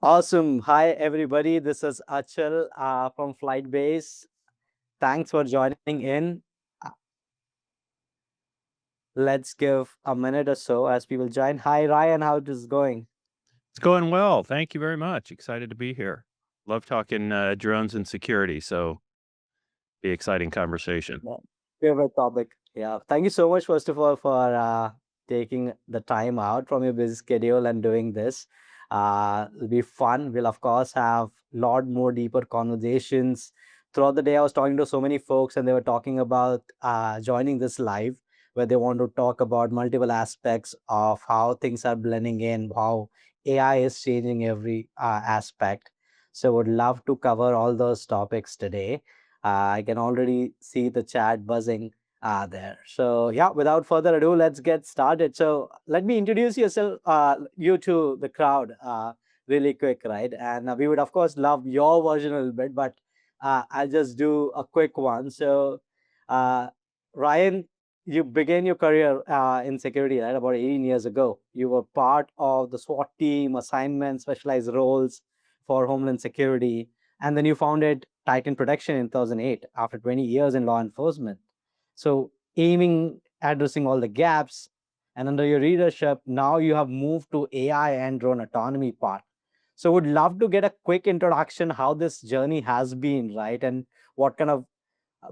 Awesome. Hi, everybody. This is Achal from Flight Base. Thanks for joining in. Uh, Let's give a minute or so as people join. Hi, Ryan. How it is going? It's going well. Thank you very much. Excited to be here. Love talking drones and security. So be exciting conversation. Yeah. Favorite topic. Yeah. Thank you so much, first of all, for taking the time out from your busy schedule and doing this. It'll be fun. We'll, of course, have a lot more deeper conversations. Throughout the day, I was talking to so many folks, and they were talking about joining this live, where they want to talk about multiple aspects of how things are blending in, how AI is changing every aspect. So, would love to cover all those topics today. I can already see the chat buzzing there. So yeah, without further ado, let's get started. So let me introduce you to the crowd really quick, right? And we would of course love your version a little bit, but I'll just do a quick one. So uh, Ryan, you began your career in security, right? About 18 years ago. You were part of the SWAT team, assignment, specialized roles for Homeland Security, and then you founded Titan Protection in 2008 after 20 years in law enforcement. So, addressing all the gaps, and under your leadership, now you have moved to AI and drone autonomy part. So, would love to get a quick introduction how this journey has been, right? And what kind of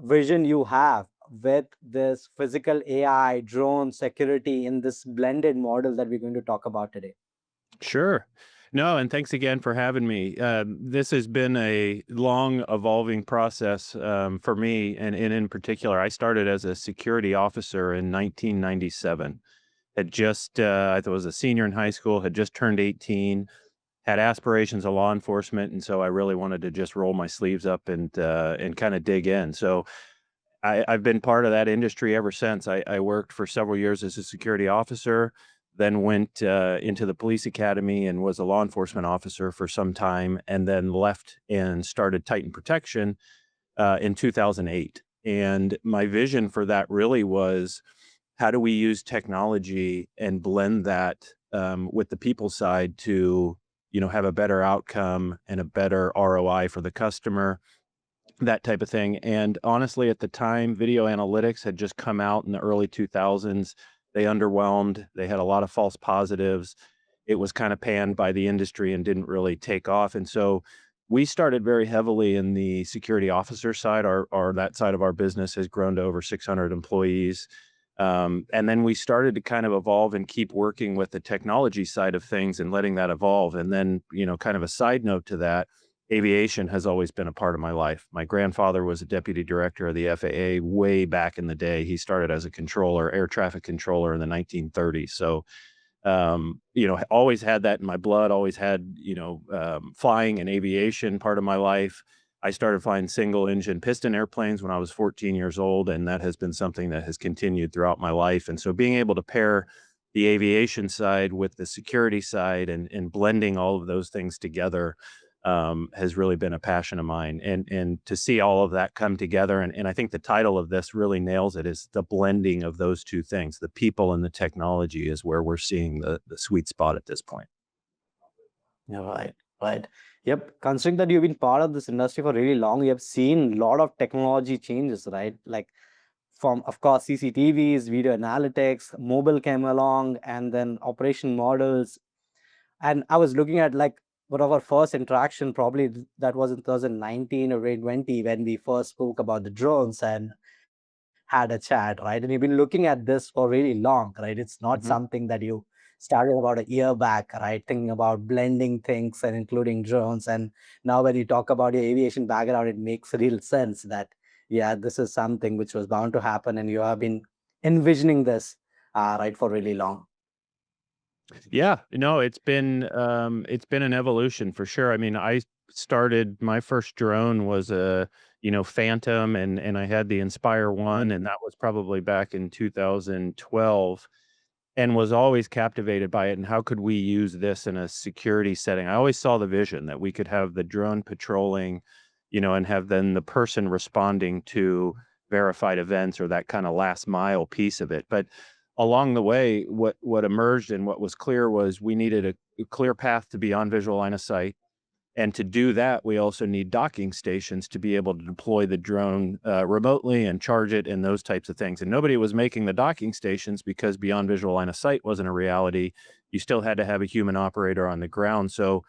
vision you have with this physical AI, drone security in this blended model that we're going to talk about today. Sure. No, and thanks again for having me. This has been a long evolving process for me, and in particular, I started as a security officer in 1997. Had just, I was a senior in high school, had just turned 18, had aspirations of law enforcement, and so I really wanted to just roll my sleeves up and kind of dig in. So I've been part of that industry ever since. I worked for several years as a security officer, then went into the police academy and was a law enforcement officer for some time, and then left and started Titan Protection in 2008. And my vision for that really was, how do we use technology and blend that with the people side to, have a better outcome and a better ROI for the customer, that type of thing. And honestly, at the time, video analytics had just come out in the early 2000s. They underwhelmed. They had a lot of false positives. It was kind of panned by the industry and didn't really take off. And so we started very heavily in the security officer side. Our that side of our business has grown to over 600 employees. And then we started to kind of evolve and keep working with the technology side of things and letting that evolve. And then, kind of a side note to that, aviation has always been a part of my life. My grandfather was a deputy director of the FAA way back in the day. He started as a controller, air traffic controller in the 1930s. So, always had that in my blood, always had, flying and aviation part of my life. I started flying single engine piston airplanes when I was 14 years old, and that has been something that has continued throughout my life. And so being able to pair the aviation side with the security side and blending all of those things together has really been a passion of mine. And to see all of that come together, and I think the title of this really nails it, is the blending of those two things. The people and the technology is where we're seeing the sweet spot at this point. Yeah, right, right. Yep. Considering that you've been part of this industry for really long, you have seen a lot of technology changes, right? Like from, of course, CCTVs, video analytics, mobile came along, and then operation models. And I was looking at like one of our first interaction, probably that was in 2019 or 2020 when we first spoke about the drones and had a chat, right? And you've been looking at this for really long, right? It's not Mhm. something that you started about a year back, right? Thinking about blending things and including drones. And now when you talk about your aviation background, it makes real sense that, yeah, this is something which was bound to happen. And you have been envisioning this, right, for really long. Yeah, no, it's been an evolution for sure. I mean, I started my first drone was a, Phantom, and I had the Inspire One, and that was probably back in 2012, and was always captivated by it. And how could we use this in a security setting? I always saw the vision that we could have the drone patrolling, and have then the person responding to verified events or that kind of last mile piece of it. But along the way, what emerged and what was clear was we needed clear path to be on visual line of sight. And to do that, we also need docking stations to be able to deploy the drone remotely and charge it and those types of things. And nobody was making the docking stations because beyond visual line of sight wasn't a reality. You still had to have a human operator on the ground. So,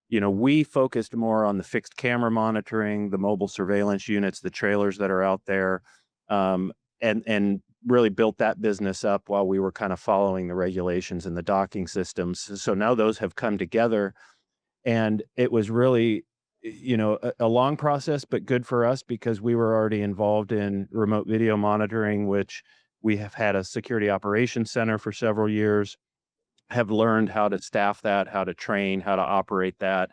we focused more on the fixed camera monitoring, the mobile surveillance units, the trailers that are out there, and really built that business up while we were kind of following the regulations and the docking systems. So now those have come together. And it was really, a long process, but good for us because we were already involved in remote video monitoring, which we have had a security operations center for several years, have learned how to staff that, how to train, how to operate that.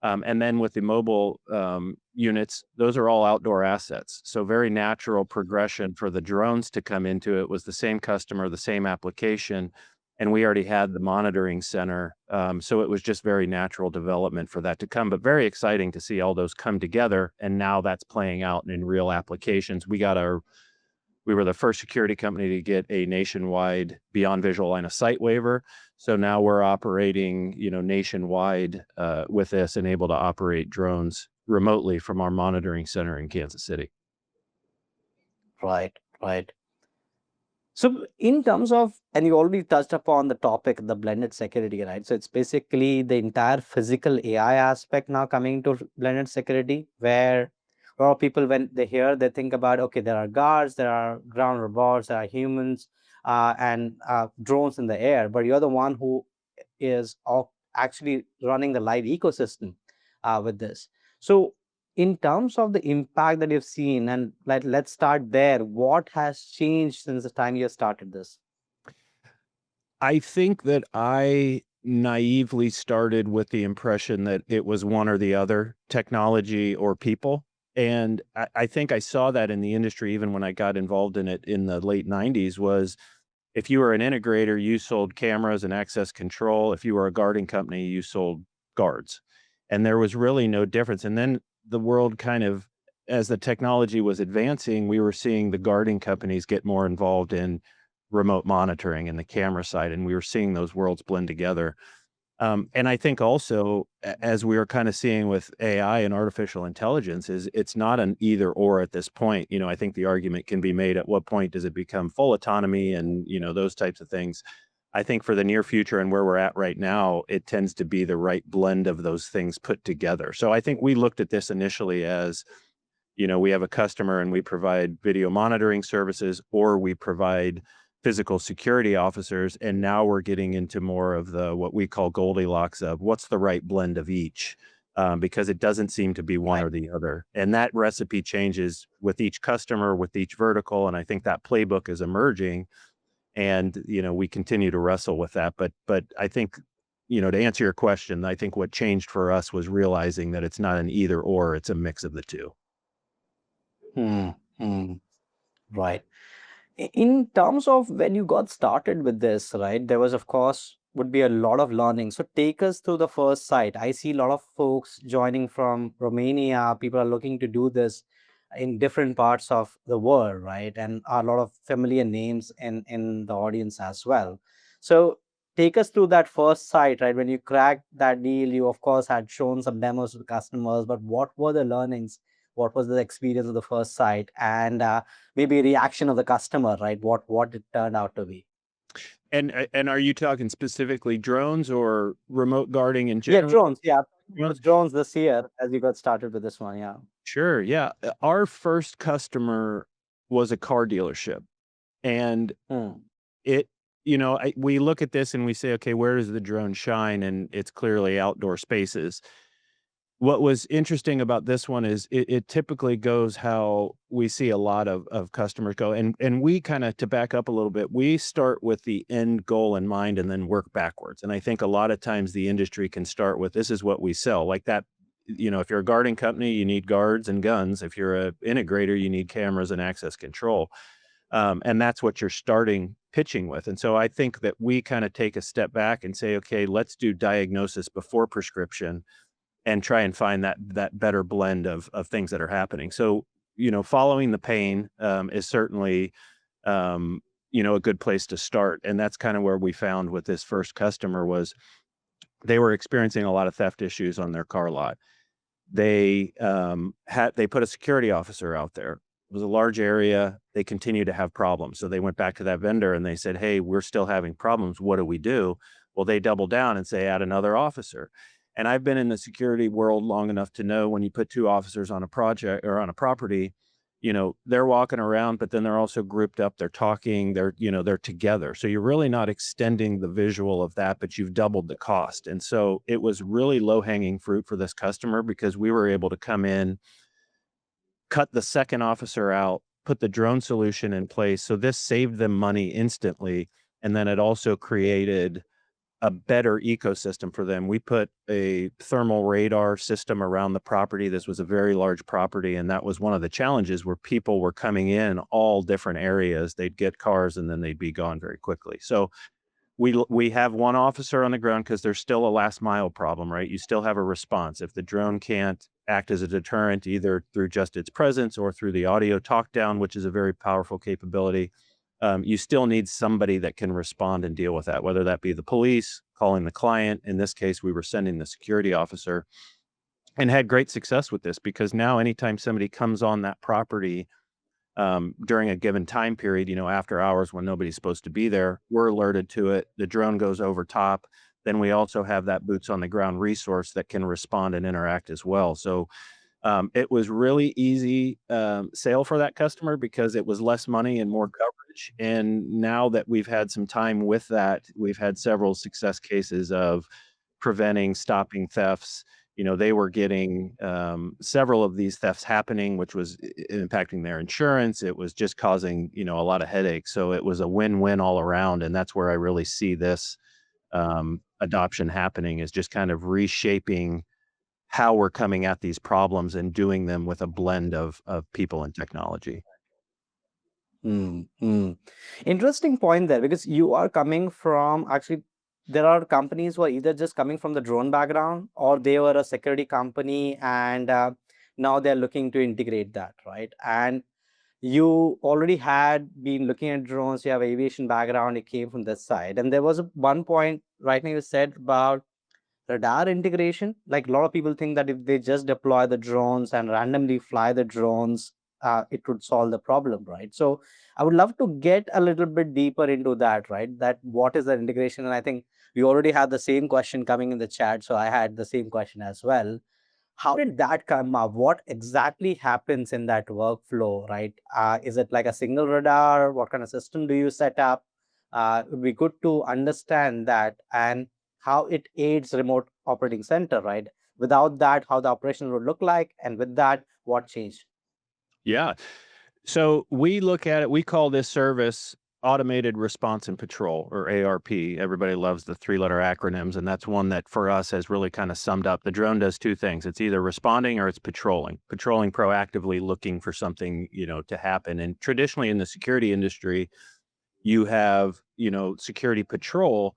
And then with the mobile units, those are all outdoor assets. So very natural progression for the drones to come into it was the same customer, the same application, and we already had the monitoring center. So it was just very natural development for that to come, but very exciting to see all those come together. And now that's playing out in real applications. We were the first security company to get a nationwide beyond visual line of sight waiver. So now we're operating, nationwide with this and able to operate drones remotely from our monitoring center in Kansas City. Right, right. So in terms of, and you already touched upon the topic, the blended security, right? So it's basically the entire physical AI aspect now coming to blended security, where a lot of people, when they hear, they think about, okay, there are guards, there are ground robots, there are humans, and drones in the air, but you're the one who is actually running the live ecosystem with this. So in terms of the impact that you've seen, and let's start there, what has changed since the time you started this? I think that I naively started with the impression that it was one or the other, technology or people. And I think I saw that in the industry, even when I got involved in it in the late 90s, was if you were an integrator, you sold cameras and access control. If you were a guarding company, you sold guards. And there was really no difference. And then the world kind of, as the technology was advancing, we were seeing the guarding companies get more involved in remote monitoring and the camera side. And we were seeing those worlds blend together. And I think also, as we are kind of seeing with AI and artificial intelligence, is it's not an either or at this point. I think the argument can be made at what point does it become full autonomy and, those types of things. I think for the near future and where we're at right now, it tends to be the right blend of those things put together. So I think we looked at this initially as, we have a customer and we provide video monitoring services or we provide physical security officers. And now we're getting into more of the what we call Goldilocks of what's the right blend of each, because it doesn't seem to be one Right. or the other. And that recipe changes with each customer, with each vertical. And I think that playbook is emerging. And, we continue to wrestle with that. But I think, to answer your question, I think what changed for us was realizing that it's not an either or, it's a mix of the two. Hmm. Hmm. Right. In terms of when you got started with this, right, there was, of course, would be a lot of learning. So take us through the first site. I see a lot of folks joining from Romania. People are looking to do this in different parts of the world, right? And a lot of familiar names in the audience as well. So take us through that first site, right? When you cracked that deal, you of course had shown some demos to the customers, but what were the learnings? What was the experience of the first site? And maybe reaction of the customer, right? What it turned out to be. And are you talking specifically drones or remote guarding in Yeah, general? drones. Yeah, it Well, was drones this year as you got started with this one. Yeah. sure, yeah. Our first customer was a car dealership, and Hmm. it, we look at this and we say, okay, where does the drone shine? And it's clearly outdoor spaces. What was interesting about this one is it typically goes how we see a lot of customers go. And we kind of, to back up a little bit, we start with the end goal in mind and then work backwards. And I think a lot of times the industry can start with this is what we sell. Like that, if you're a guarding company, you need guards and guns. If you're an integrator, you need cameras and access control. And that's what you're starting pitching with. And so I think that we kind of take a step back and say, okay, let's do diagnosis before prescription and try and find that better blend of things that are happening. So, following the pain is certainly a good place to start. And that's kind of where we found with this first customer was they were experiencing a lot of theft issues on their car lot. They put a security officer out there. It was a large area. They continue to have problems. So they went back to that vendor and they said, "Hey, we're still having problems. What do we do?" Well, they double down and say, "Add another officer." And I've been in the security world long enough to know when you put two officers on a project or on a property, they're walking around, but then they're also grouped up. They're talking, they're together. So you're really not extending the visual of that, but you've doubled the cost. And so it was really low hanging fruit for this customer because we were able to come in, cut the second officer out, put the drone solution in place. So this saved them money instantly. And then it also created a better ecosystem for them. We put a thermal radar system around the property. This was a very large property, and that was one of the challenges where people were coming in all different areas. They'd get cars and then they'd be gone very quickly. So we have one officer on the ground because there's still a last mile problem, right? You still have a response. If the drone can't act as a deterrent, either through just its presence or through the audio talk down, which is a very powerful capability, you still need somebody that can respond and deal with that, whether that be the police, calling the client. In this case, we were sending the security officer and had great success with this because now anytime somebody comes on that property during a given time period, after hours when nobody's supposed to be there, we're alerted to it. The drone goes over top. Then we also have that boots on the ground resource that can respond and interact as well. So it was really easy sale for that customer because it was less money and more coverage. And now that we've had some time with that, we've had several success cases of preventing, stopping thefts. They were getting several of these thefts happening, which was impacting their insurance. It was just causing, a lot of headaches. So it was a win-win all around. And that's where I really see this adoption happening, is just kind of reshaping how we're coming at these problems and doing them with a blend of people and technology. Mm, mm. Interesting point there, because you are coming from, actually, there are companies who are either just coming from the drone background or they were a security company, and now they're looking to integrate that, right? And you already had been looking at drones, you have aviation background, it came from this side. And there was one point right now you said about radar integration. Like, a lot of people think that if they just deploy the drones and randomly fly the drones, it would solve the problem, right? So I would love to get a little bit deeper into that, right? That what is the integration? And I think we already had the same question coming in the chat, so I had the same question as well. How did that come up? What exactly happens in that workflow, right? Is it like a single radar? What kind of system do you set up? It would be good to understand that, and how it aids remote operating center, right? Without that, how the operation would look like, and with that, what changed? Yeah. So we look at it, we call this service automated response and patrol, or ARP. Everybody loves the three-letter acronyms, and that's one that for us has really kind of summed up. The drone does two things. It's either responding or it's patrolling. Patrolling proactively, looking for something, to happen. And traditionally in the security industry, you have, security patrol,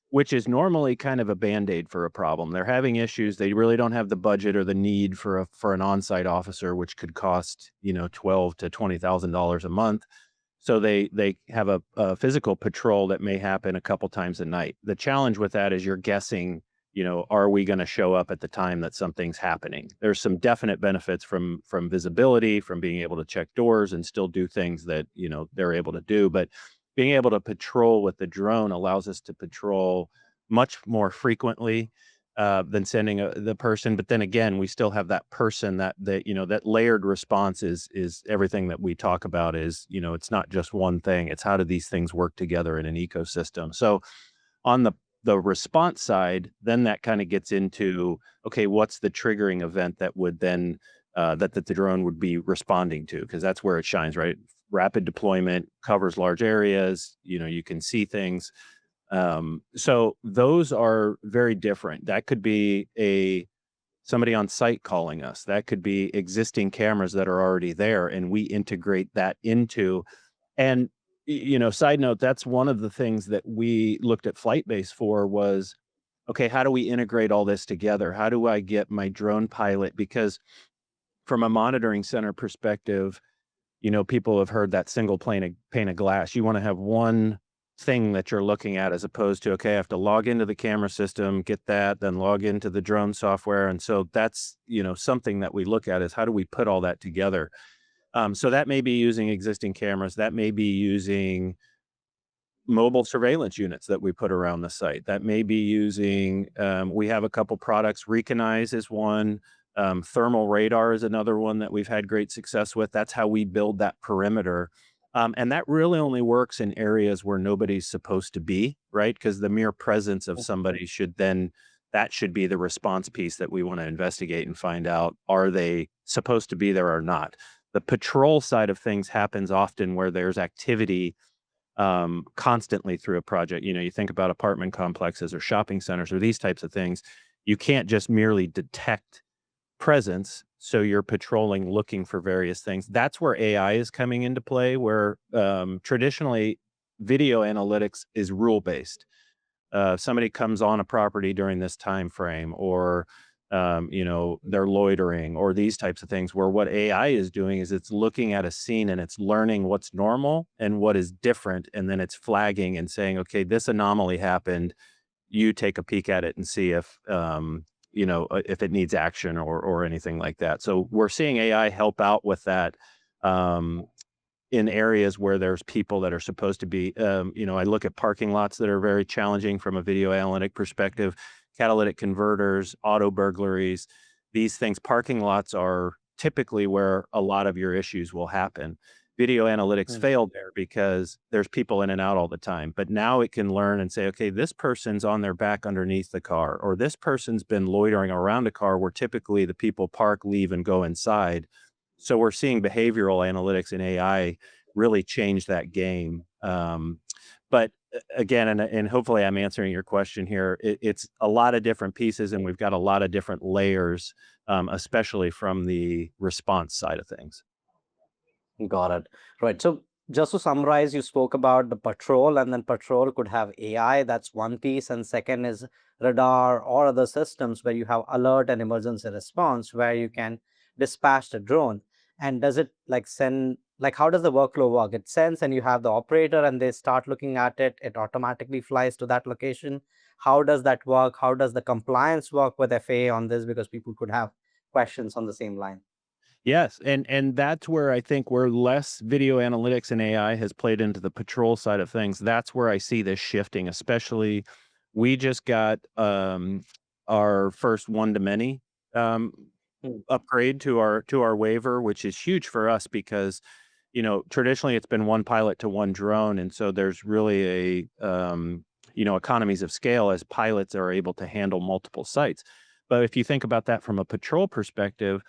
which is normally kind of a Band-Aid for a problem. They're having issues. They really don't have the budget or the need for an on-site officer, which could cost, $12,000 to $20,000 a month. So they have a physical patrol that may happen a couple times a night. The challenge with that is you're guessing, are we going to show up at the time that something's happening? There's some definite benefits from visibility, from being able to check doors and still do things that, they're able to do. But being able to patrol with the drone allows us to patrol much more frequently than sending the person. But then again, we still have that person, that layered response is everything that we talk about. Is, it's not just one thing. It's how do these things work together in an ecosystem. So on the response side, then that kind of gets into, okay, what's the triggering event that would then that the drone would be responding to? Because that's where it shines, right? Rapid deployment, covers large areas. You can see things. So those are very different. That could be somebody on site calling us. That could be existing cameras that are already there, and we integrate that into. And side note, that's one of the things that we looked at Flightbase for was, okay, how do we integrate all this together? How do I get my drone pilot? Because from a monitoring center perspective, people have heard that single pane of glass. You want to have one thing that you're looking at, as opposed to, okay, I have to log into the camera system, get that, then log into the drone software. And so that's, something that we look at is how do we put all that together? So that may be using existing cameras, that may be using mobile surveillance units that we put around the site. That may be using, we have a couple products. Recognize is one. Thermal radar is another one that we've had great success with. That's how we build that perimeter. And that really only works in areas where nobody's supposed to be, right? Because the mere presence of somebody that should be the response piece that we want to investigate and find out, are they supposed to be there or not? The patrol side of things happens often where there's activity constantly through a project. You think about apartment complexes or shopping centers or these types of things. You can't just merely detect presence. So you're patrolling, looking for various things. That's where AI is coming into play, where traditionally video analytics is rule based. If somebody comes on a property during this time frame, or they're loitering, or these types of things, where what AI is doing is it's looking at a scene and it's learning what's normal and what is different, and then it's flagging and saying, okay, this anomaly happened. You take a peek at it and see if it needs action or anything like that. So we're seeing AI help out with that. Um, in areas where there's people that are supposed to be, I look at parking lots that are very challenging from a video analytic perspective, catalytic converters, auto burglaries, these things. Parking lots are typically where a lot of your issues will happen. Video analytics Mm. failed there because there's people in and out all the time. But now it can learn and say, okay, this person's on their back underneath the car, or this person's been loitering around a car where typically the people park, leave, and go inside. So we're seeing behavioral analytics and AI really change that game. But again, and hopefully I'm answering your question here. It's a lot of different pieces, and we've got a lot of different layers, especially from the response side of things. Got it. Right. So just to summarize, you spoke about the patrol, and then patrol could have AI. That's one piece. And second is radar or other systems where you have alert and emergency response, where you can dispatch the drone. And does it like send, like, how does the workflow work? It sends and you have the operator and they start looking at it. It automatically flies to that location. How does that work? How does the compliance work with FAA on this? Because people could have questions on the same line. Yes, and that's where I think where less video analytics and AI has played into the patrol side of things. That's where I see this shifting. Especially, we just got our first one to many um, Hmm. upgrade to our waiver, which is huge for us because traditionally it's been one pilot to one drone, and so there's really economies of scale as pilots are able to handle multiple sites. But if you think about that from a patrol perspective,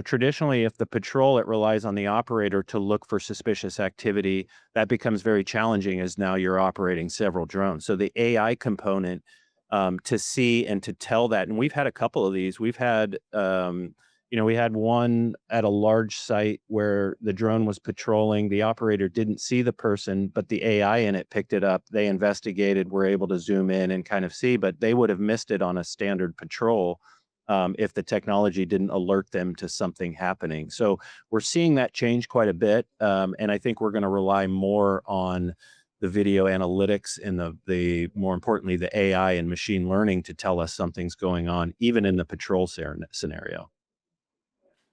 traditionally, if the patrol, it relies on the operator to look for suspicious activity, that becomes very challenging as now you're operating several drones. So the AI component to see and to tell that, and we've had a couple of these. We had one at a large site where the drone was patrolling. The operator didn't see the person, but the AI in it picked it up. They investigated, were able to zoom in and kind of see, but they would have missed it on a standard patrol if the technology didn't alert them to something happening. So we're seeing that change quite a bit, and I think we're going to rely more on the video analytics and the more importantly the AI and machine learning to tell us something's going on, even in the patrol scenario.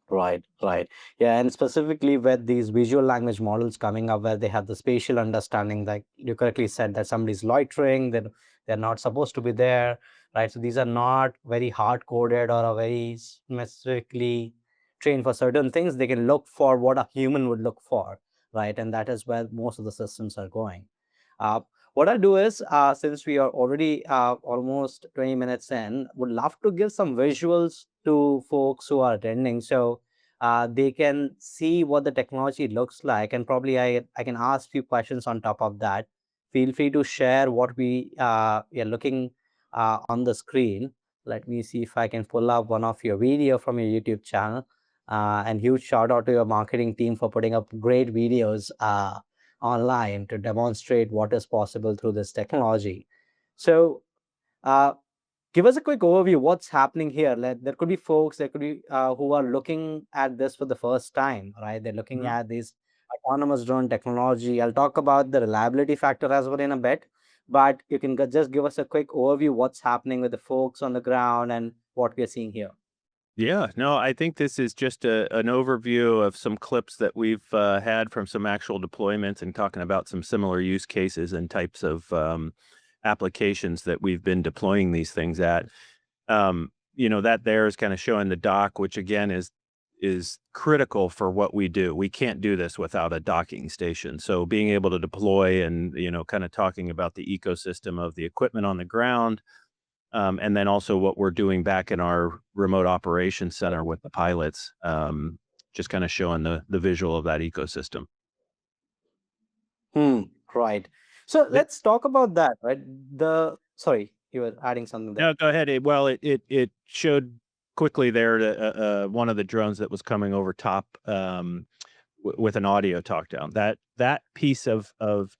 Right, right. Yeah, and specifically with these visual language models coming up where they have the spatial understanding, like you correctly said, that somebody's loitering, that they're not supposed to be there, right? So these are not very hard coded or are very specifically trained for certain things. They can look for what a human would look for, right? And that is where most of the systems are going. Uh, what I'll do is, since we are already almost 20 minutes in, would love to give some visuals to folks who are attending so they can see what the technology looks like. And probably I can ask few questions on top of that. Feel free to share what we are looking on the screen. Let me see if I can pull up one of your video from your YouTube channel. And huge shout out to your marketing team for putting up great videos online to demonstrate what is possible through this technology. So, uh, give us a quick overview. What's happening here? There could be folks, there could be who are looking at this for the first time, right? They're looking Mhm. at these autonomous drone technology. I'll talk about the reliability factor as well in a bit, but you can just give us a quick overview what's happening with the folks on the ground and what we're seeing here. Yeah, no, I think this is just an overview of some clips that we've had from some actual deployments and talking about some similar use cases and types of applications that we've been deploying these things at. That there is kind of showing the dock, which again is critical for what we do. We can't do this without a docking station. So being able to deploy and, kind of talking about the ecosystem of the equipment on the ground, and then also what we're doing back in our remote operations center with the pilots, just kind of showing the visual of that ecosystem. Hmm, right. So Th- let's talk about that, right? Sorry, you were adding something there. No, go ahead. It showed quickly there one of the drones that was coming over top, with an audio talk down. That piece of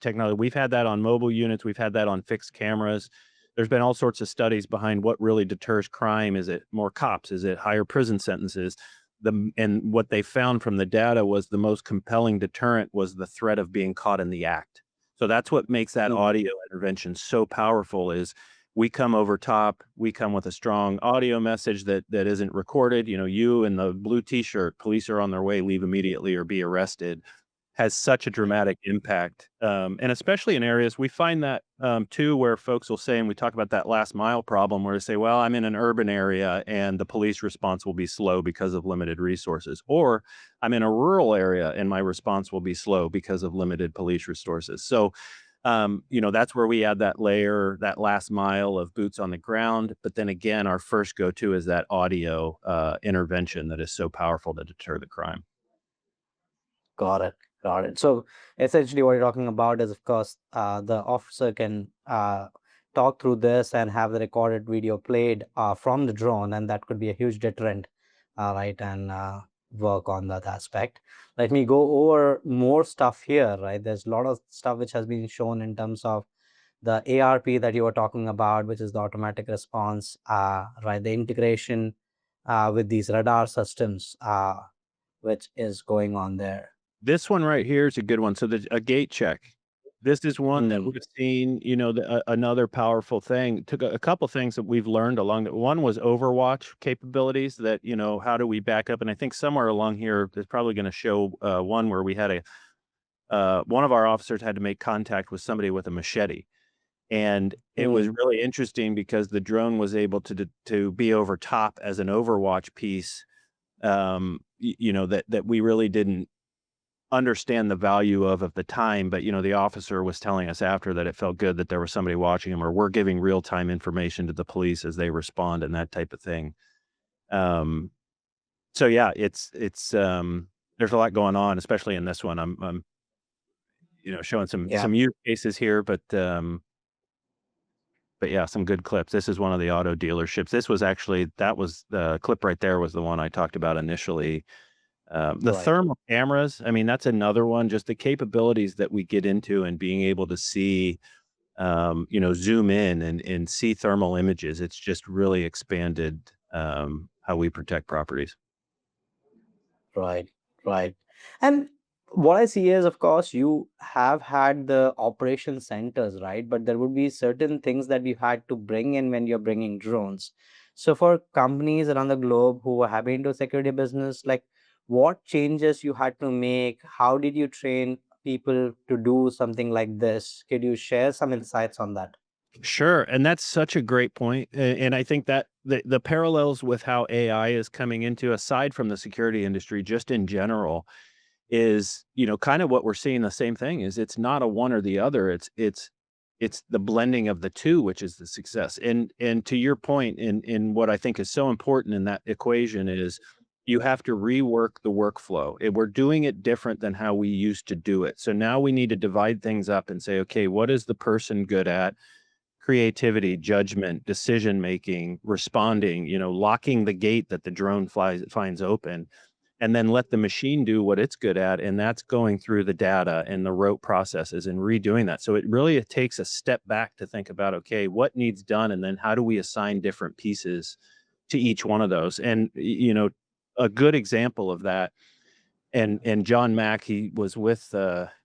technology, we've had that on mobile units, we've had that on fixed cameras. There's been all sorts of studies behind what really deters crime. Is it more cops? Is it higher prison sentences? And what they found from the data was the most compelling deterrent was the threat of being caught in the act. So that's what makes that Hmm. audio intervention so powerful is we come over top, we come with a strong audio message that isn't recorded. You in the blue t-shirt, police are on their way, leave immediately or be arrested, has such a dramatic impact. And especially in areas, we find that too, where folks will say, and we talk about that last mile problem where they say, well, I'm in an urban area and the police response will be slow because of limited resources. Or I'm in a rural area and my response will be slow because of limited police resources. So that's where we add that layer, that last mile of boots on the ground. But then again, our first go-to is that audio intervention that is so powerful to deter the crime. Got it. Got it. So essentially, what you're talking about is, of course, the officer can talk through this and have the recorded video played from the drone, and that could be a huge deterrent, right? And work on that aspect. Let me go over more stuff here, right? There's a lot of stuff which has been shown in terms of the ARP that you were talking about, which is the automatic response, right? The integration with these radar systems, which is going on there. This one right here is a good one. So a gate check. This is one that Hmm. we've seen, another powerful thing. Took a couple things that we've learned along that. One was Overwatch capabilities that, how do we back up? And I think somewhere along here, there's probably going to show one where we had one of our officers had to make contact with somebody with a machete. And it was Hmm. really interesting because the drone was able to be over top as an Overwatch piece, that we really didn't understand the value of at the time, but, the officer was telling us after that it felt good that there was somebody watching him, or we're giving real-time information to the police as they respond and that type of thing. Um, so yeah, there's a lot going on, especially in this one. I'm showing Yeah. some use cases here, but yeah, some good clips. This is one of the auto dealerships. That was the clip right there was the one I talked about initially. The Right. thermal cameras, I mean, that's another one, just the capabilities that we get into and being able to see, zoom in and see thermal images. It's just really expanded how we protect properties. Right. Right. And what I see is, of course, you have had the operation centers, right? But there would be certain things that you had to bring in when you're bringing drones. So for companies around the globe who are having into security business, like what changes you had to make? How did you train people to do something like this? Could you share some insights on that? Sure, and that's such a great point, and I think that the parallels with how AI is coming into, aside from the security industry, just in general, is, kind of what we're seeing the same thing is it's not a one or the other. It's the blending of the two, which is the success. And to your point, in what I think is so important in that equation is you have to rework the workflow. We're doing it different than how we used to do it. So now we need to divide things up and say, okay, what is the person good at? Creativity, judgment, decision making, responding, locking the gate that the drone finds open, and then let the machine do what it's good at, and that's going through the data and the rote processes and redoing that. So it takes a step back to think about, okay, what needs done, and then how do we assign different pieces to each one of those? And a good example of that, and John Mack, he was with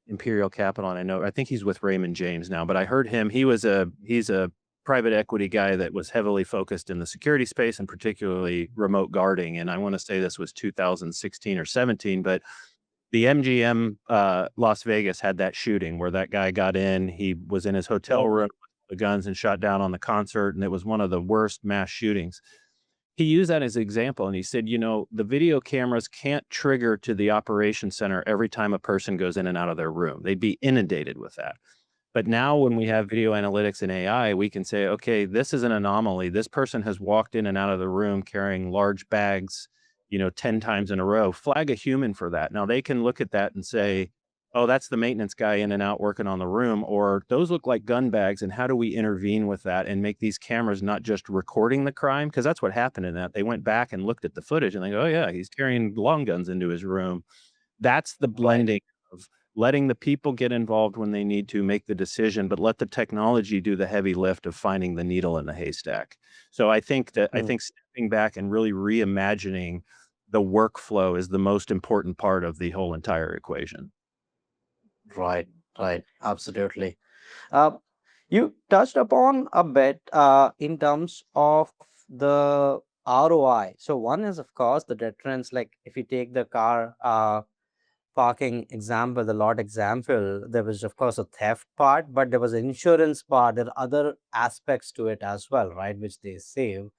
Imperial Capital, and I think he's with Raymond James now. But I heard him. He's a private equity guy that was heavily focused in the security space and particularly remote guarding. And I want to say this was 2016 or 17, but the MGM Las Vegas had that shooting where that guy got in. He was in his hotel room with the guns and shot down on the concert, and it was one of the worst mass shootings. He used that as an example, and he said, the video cameras can't trigger to the operation center every time a person goes in and out of their room. They'd be inundated with that. But now when we have video analytics and AI, we can say, okay, this is an anomaly. This person has walked in and out of the room carrying large bags, 10 times in a row. Flag a human for that. Now they can look at that and say, oh, that's the maintenance guy in and out working on the room, or those look like gun bags. And how do we intervene with that and make these cameras not just recording the crime? Because that's what happened in that. They went back and looked at the footage and they go, oh, yeah, he's carrying long guns into his room. That's the Right. blending of letting the people get involved when they need to make the decision, but let the technology do the heavy lift of finding the needle in the haystack. So I Mm. think stepping back and really reimagining the workflow is the most important part of the whole entire equation. Right, right, absolutely. Uh, you touched upon a bit in terms of the ROI. So one is, of course, the deterrence. Like if you take the car parking example, the lot example, there was, of course, a theft part, but there was an insurance part. There are other aspects to it as well, right, which they save.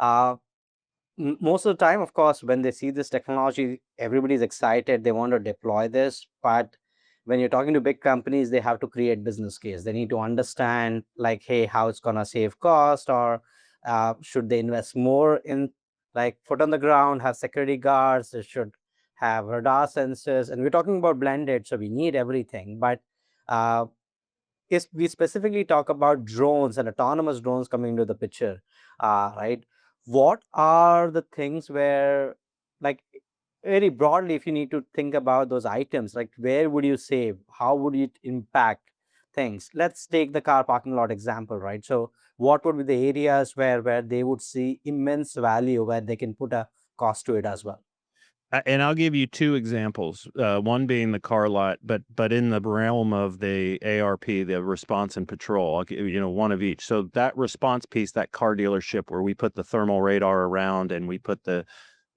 Uh, Most of the time, of course, when they see this technology, everybody's excited. They want to deploy this. But when you're talking to big companies, they have to create business case. They need to understand, like, hey, how it's gonna save cost, or should they invest more in, like, foot on the ground, have security guards, they should have radar sensors. And we're talking about blended, so we need everything. But uh, is we specifically talk about drones and autonomous drones coming into the picture, right? What are the things where, like, very broadly, if you need to think about those items, like where would you save? How would it impact things? Let's take the car parking lot example, right? So, what would be the areas where they would see immense value, where they can put a cost to it as well? And I'll give you two examples. One being the car lot, but in the realm of the ARP, the response and patrol. I'll give one of each. So that response piece, that car dealership where we put the thermal radar around and we put the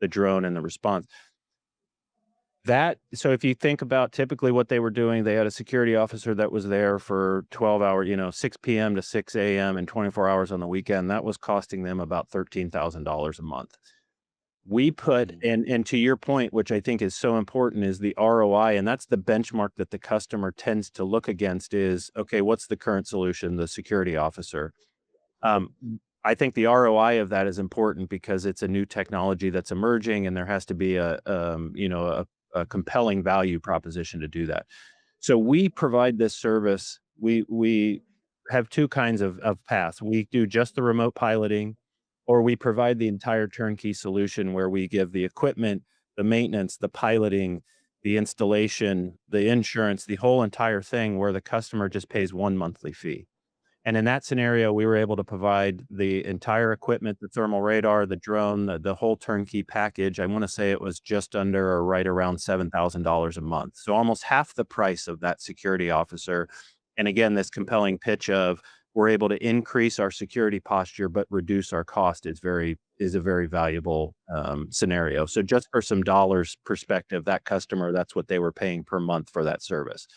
drone and the response. So if you think about typically what they were doing, they had a security officer that was there for 12 hours, 6 p.m. to 6 a.m. and 24 hours on the weekend. That was costing them about $13,000 a month. We put Mm. and to your point, which I think is so important, is the ROI, and that's the benchmark that the customer tends to look against is, okay, what's the current solution? The security officer. Um, I think the ROI of that is important because it's a new technology that's emerging, and there has to be a compelling value proposition to do that. So we provide this service. We have two kinds of paths. We do just the remote piloting, or we provide the entire turnkey solution where we give the equipment, the maintenance, the piloting, the installation, the insurance, the whole entire thing where the customer just pays one monthly fee. And in that scenario, we were able to provide the entire equipment, the thermal radar, the drone, the whole turnkey package. I want to say it was just under or right around $7,000 a month. So almost half the price of that security officer. And again, this compelling pitch of we're able to increase our security posture but reduce our cost is a very valuable scenario. So just for some dollars perspective, that customer, that's what they were paying per month for that service.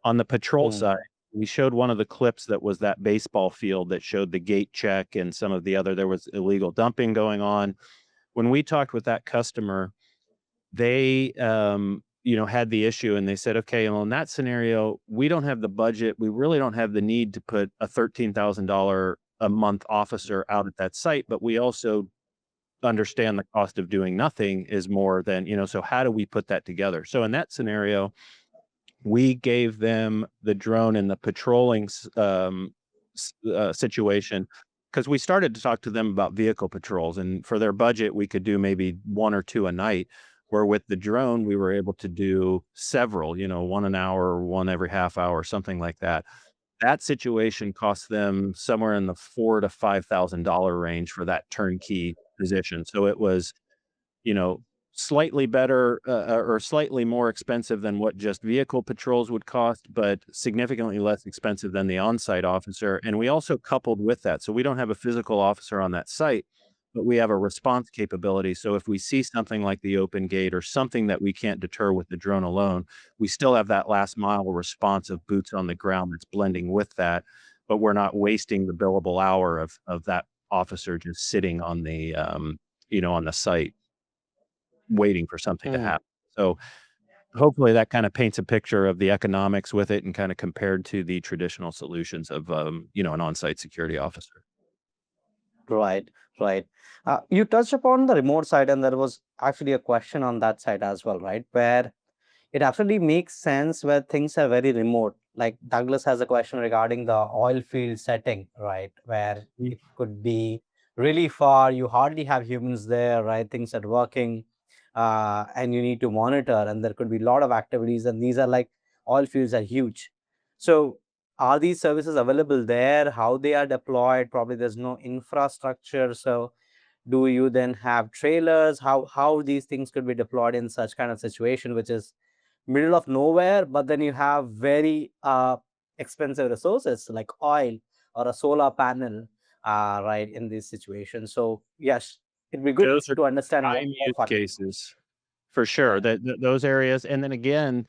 On the patrol side, Mm. we showed one of the clips that was that baseball field that showed the gate check and some of the other there was illegal dumping going on. When we talked with that customer, they, had the issue and they said, "Okay, well, in that scenario, we don't have the budget. We really don't have the need to put a $13,000 a month officer out at that site, but we also understand the cost of doing nothing is more than, so how do we put that together?" So in that scenario, we gave them the drone and the patrolling situation because we started to talk to them about vehicle patrols, and for their budget, we could do maybe one or two a night. Where with the drone, we were able to do several, one an hour, one every half hour, something like that. That situation cost them somewhere in the $4,000 to $5,000 range for that turnkey position. So it was, you know, slightly better or slightly more expensive than what just vehicle patrols would cost, but significantly less expensive than the on-site officer. And we also coupled with that. So we don't have a physical officer on that site, but we have a response capability. So if we see something like the open gate or something that we can't deter with the drone alone, we still have that last mile response of boots on the ground that's blending with that, but we're not wasting the billable hour of that officer just sitting on the on the site waiting for something to Hmm. happen. So hopefully that kind of paints a picture of the economics with it and kind of compared to the traditional solutions of an on-site security officer. Right, right. You touched upon the remote side, and there was actually a question on that side as well, right? Where it absolutely makes sense where things are very remote. Like Douglas has a question regarding the oil field setting, right? Where Mm. it could be really far, you hardly have humans there, right? Things are working, and you need to monitor, and there could be a lot of activities, and these are like oil fields are huge. So, are these services available there? How they are deployed? Probably there's no infrastructure. So, do you then have trailers? How these things could be deployed in such kind of situation, which is middle of nowhere, but then you have very expensive resources like oil or a solar panel, right, in this situation. So yes, it'd be good Those are to understand prime more use fun. cases for sure. Yeah. That those areas, and then again,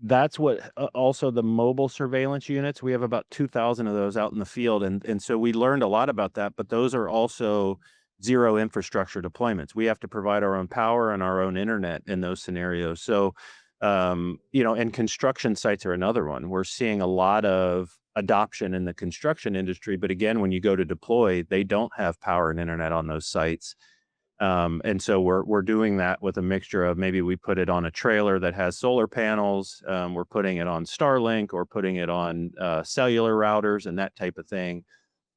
that's what also the mobile surveillance units. We have about 2,000 of those out in the field, and so we learned a lot about that. But those are also zero infrastructure deployments. We have to provide our own power and our own internet in those scenarios. So, and construction sites are another one. We're seeing a lot of adoption in the construction industry, but again, when you go to deploy, they don't have power and internet on those sites. And so we're doing that with a mixture of maybe we put it on a trailer that has solar panels. We're putting it on Starlink or putting it on cellular routers and that type of thing.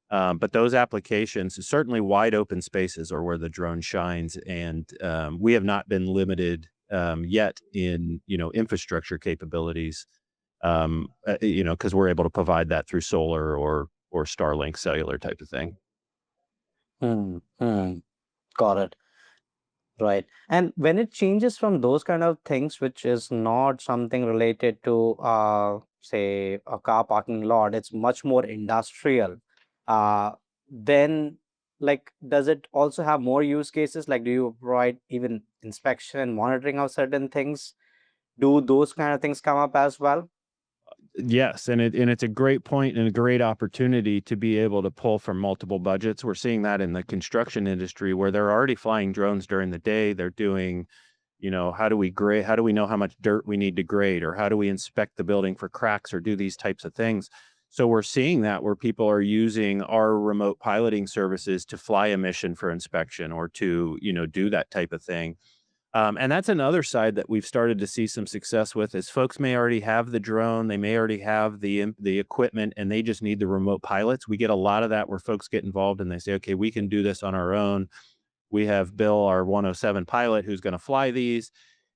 But those applications, certainly wide open spaces, are where the drone shines, and we have not been limited yet in infrastructure capabilities. Because we're able to provide that through solar or Starlink cellular type of thing. Hmm, hmm. Got it. Right. And when it changes from those kind of things, which is not something related to, say, a car parking lot, it's much more industrial. Uh, then, like, does it also have more use cases? Like, do you provide even inspection and monitoring of certain things? Do those kind of things come up as well? Yes, and it's a great point and a great opportunity to be able to pull from multiple budgets. We're seeing that in the construction industry where they're already flying drones during the day. They're doing, how do we grade? How do we know how much dirt we need to grade? Or how do we inspect the building for cracks or do these types of things? So we're seeing that where people are using our remote piloting services to fly a mission for inspection or to, do that type of thing. And that's another side that we've started to see some success with is folks may already have the drone, they may already have the equipment, and they just need the remote pilots. We get a lot of that where folks get involved and they say, okay, we can do this on our own. We have Bill, our 107 pilot, who's going to fly these.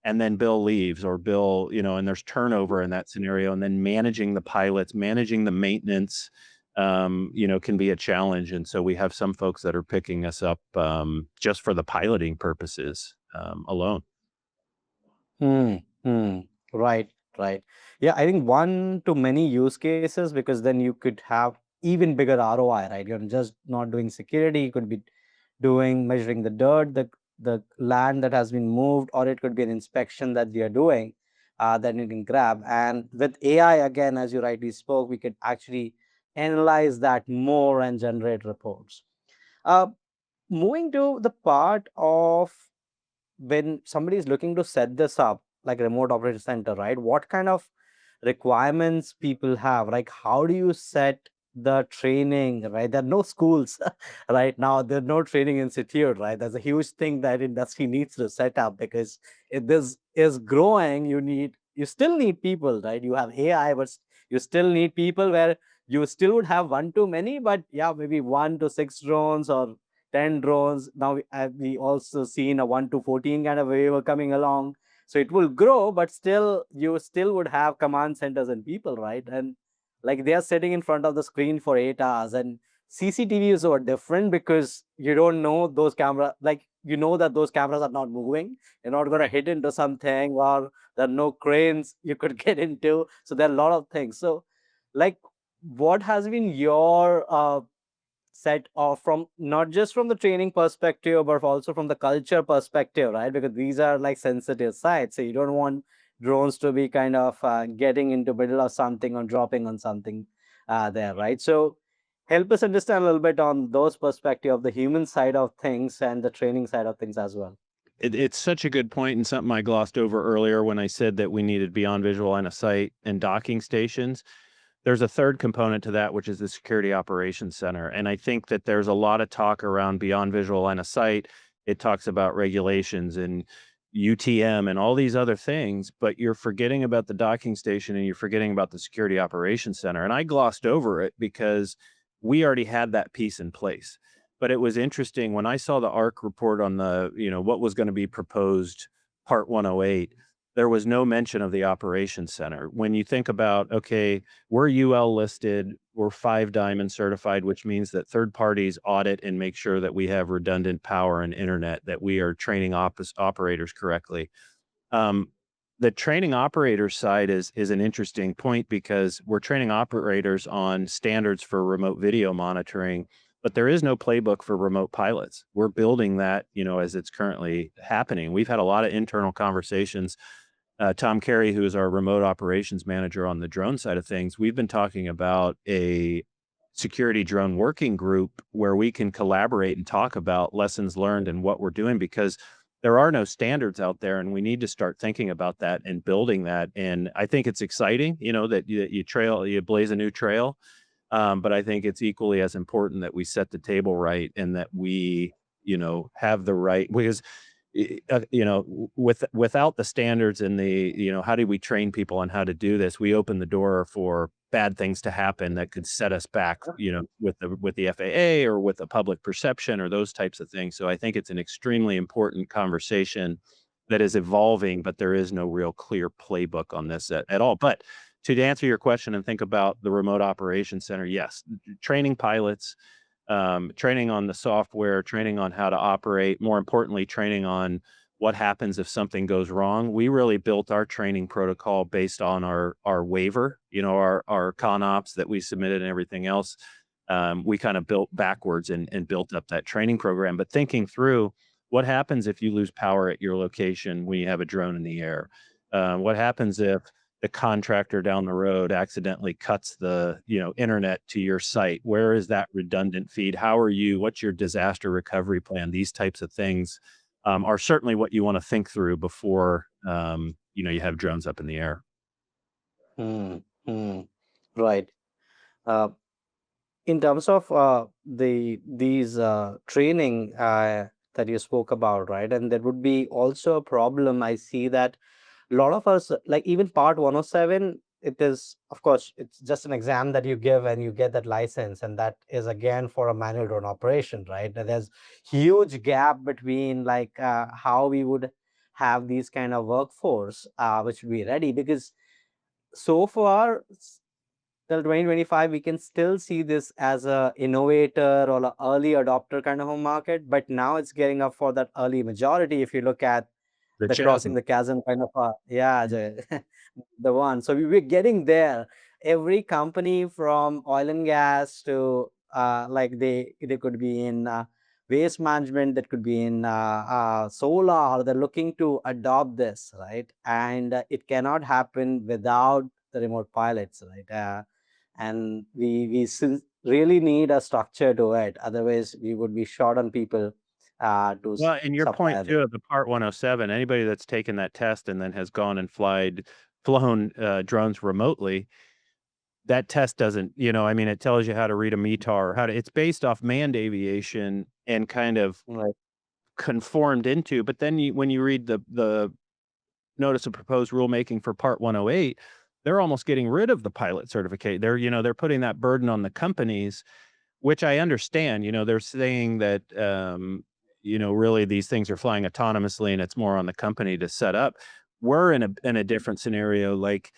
And then Bill leaves, or Bill, and there's turnover in that scenario. And then managing the pilots, managing the maintenance, can be a challenge. And so we have some folks that are picking us up just for the piloting purposes alone. Hmm. Hmm. Right. Right. Yeah, I think one to many use cases because then you could have even bigger ROI, right? You're just not doing security. You could be doing measuring the dirt, the land that has been moved, or it could be an inspection that we are doing that you can grab. And with AI, again, as you rightly spoke, we could actually analyze that more and generate reports. Uh, Moving to the part of when somebody is looking to set this up, like remote operation center, right? What kind of requirements people have? Like, how do you set the training, right? There are no schools right now. There's no training institute, right? That's a huge thing that industry needs to set up because if this is growing, you still need people, right? You have AI, but you still need people where you still would have one too many, but yeah, maybe 1 to 6 drones or 10 drones. Now we also seen a 1 to 14 kind of waiver coming along. So it will grow, but still you still would have command centers and people, right? And like they are sitting in front of the screen for 8 hours and CCTVs are different because you don't know those camera, like you know that those cameras are not moving. You're not gonna hit into something, or there are no cranes you could get into. So there are a lot of things. So, like, what has been your set off from, not just from the training perspective but also from the culture perspective, right? Because these are like sensitive sites, so you don't want drones to be kind of getting into middle of something or dropping on something there, right? So help us understand a little bit on those perspective of the human side of things and the training side of things as well. It's such a good point and something I glossed over earlier when I said that we needed beyond visual line of sight and docking stations. There's a third component to that, which is the Security Operations Center. And I think that there's a lot of talk around beyond visual line of sight. It talks about regulations and UTM and all these other things, but you're forgetting about the docking station and you're forgetting about the Security Operations Center. And I glossed over it because we already had that piece in place. But it was interesting when I saw the ARC report on the, what was going to be proposed, Part 108, there was no mention of the operations center. When you think about, okay, we're UL listed, we're 5 Diamond certified, which means that third parties audit and make sure that we have redundant power and internet, that we are training operators correctly. Um, the training operators side is an interesting point because we're training operators on standards for remote video monitoring, but there is no playbook for remote pilots. We're building that, as it's currently happening. We've had a lot of internal conversations. Tom Carey, who is our remote operations manager on the drone side of things, we've been talking about a security drone working group where we can collaborate and talk about lessons learned and what we're doing, because there are no standards out there and we need to start thinking about that and building that. And I think it's exciting, that you blaze a new trail. But I think it's equally as important that we set the table right and that we, have the right, because without the standards and the, how do we train people on how to do this, we open the door for bad things to happen that could set us back, with the FAA or with the public perception or those types of things. So I think it's an extremely important conversation that is evolving, but there is no real clear playbook on this at all. But to answer your question and think about the remote operations center, yes, training pilots, training on the software, training on how to operate, more importantly, training on what happens if something goes wrong. We really built our training protocol based on our waiver, our ConOps that we submitted and everything else. We kind of built backwards and built up that training program. But thinking through what happens if you lose power at your location when you have a drone in the air? What happens if the contractor down the road accidentally cuts the, internet to your site? Where is that redundant feed? What's your disaster recovery plan? These types of things are certainly what you want to think through before, you have drones up in the air. Hmm. Hmm. Right. Uh, in terms of these training that you spoke about, right? And there would be also a problem. I see that a lot of us, like even part 107, it is, of course, it's just an exam that you give and you get that license, and that is again for a manual drone operation, right? And there's huge gap between like how we would have these kind of workforce which would be ready, because so far till 2025 we can still see this as a innovator or an early adopter kind of a market, but now it's getting up for that early majority. If you look at The the crossing chasm. the chasm kind of yeah, the one. So we're getting there. Every company from oil and gas to like they could be in waste management, that could be in solar, they're looking to adopt this, right? And it cannot happen without the remote pilots, right? And we really need a structure to it, otherwise we would be short on people to Well, and your point supply too this. of the Part 107, anybody that's taken that test and then has gone and flown drones remotely, that test doesn't, I mean, it tells you how to read a METAR, it's based off manned aviation and kind of Right. conformed into, but then when you read the notice of proposed rulemaking for Part 108, they're almost getting rid of the pilot certificate. They're putting that burden on the companies, which I understand. They're saying that, really these things are flying autonomously and it's more on the company to set up. We're in a different scenario. Like,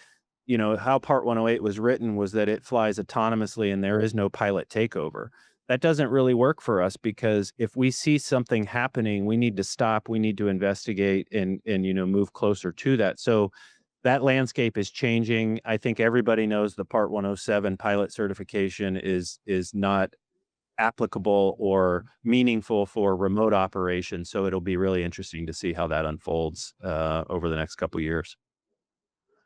how Part 108 was written was that it flies autonomously and there is no pilot takeover. that doesn't really work for us because if we see something happening, we need to stop, we need to investigate and move closer to that. So that landscape is changing. I think everybody knows the Part 107 pilot certification is not applicable or meaningful for remote operations. So it'll be really interesting to see how that unfolds over the next couple years.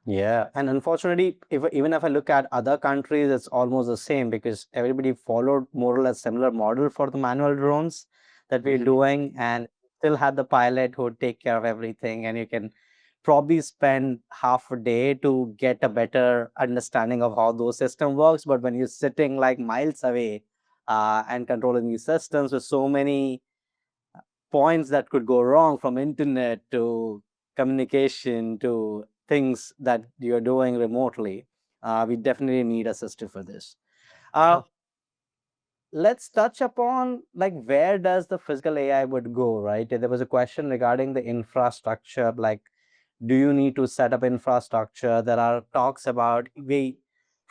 Yeah, and unfortunately, even if I look at other countries, it's almost the same because everybody followed more or less similar model for the manual drones that we're Mhm. doing, and still had the pilot who would take care of everything, and you can probably spend half a day to get a better understanding of how those system works. But when you're sitting like miles away and controlling these systems with so many points that could go wrong, from internet to communication to things that you're doing remotely, we definitely need a system for this. uh, Yeah. let's touch upon like where does the physical AI would go, right? There was a question regarding the infrastructure, like do you need to set up infrastructure? There are talks about, we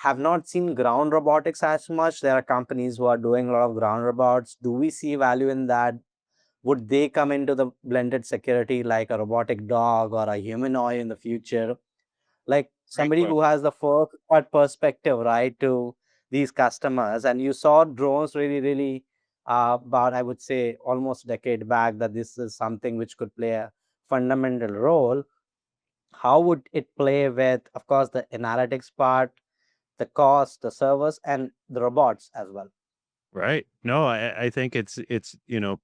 have not seen ground robotics as much. There are companies who are doing a lot of ground robots. Do we see value in that? Would they come into the blended security like a robotic dog or a humanoid in the future? Like Great somebody question. who has the first part perspective, right, to these customers. And you saw drones really, really about, I would say, almost a decade back, that this is something which could play a fundamental role. How would it play with, of course, the analytics part, the cost, the servers, and the robots as well? Right. No, I think it's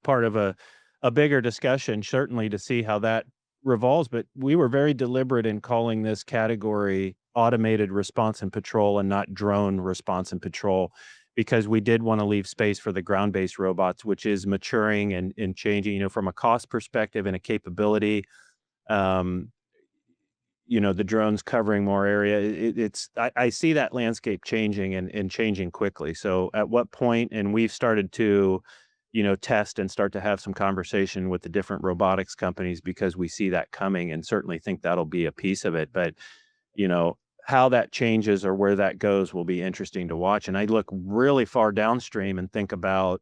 part of a bigger discussion, certainly to see how that revolves. But we were very deliberate in calling this category automated response and patrol and not drone response and patrol, because we did want to leave space for the ground-based robots, which is maturing and changing, from a cost perspective and a capability. Um, the drones covering more area. I see that landscape changing and changing quickly. So at what point, and we've started to, test and start to have some conversation with the different robotics companies because we see that coming and certainly think that'll be a piece of it. But, you know, how that changes or where that goes will be interesting to watch. And I look really far downstream and think about,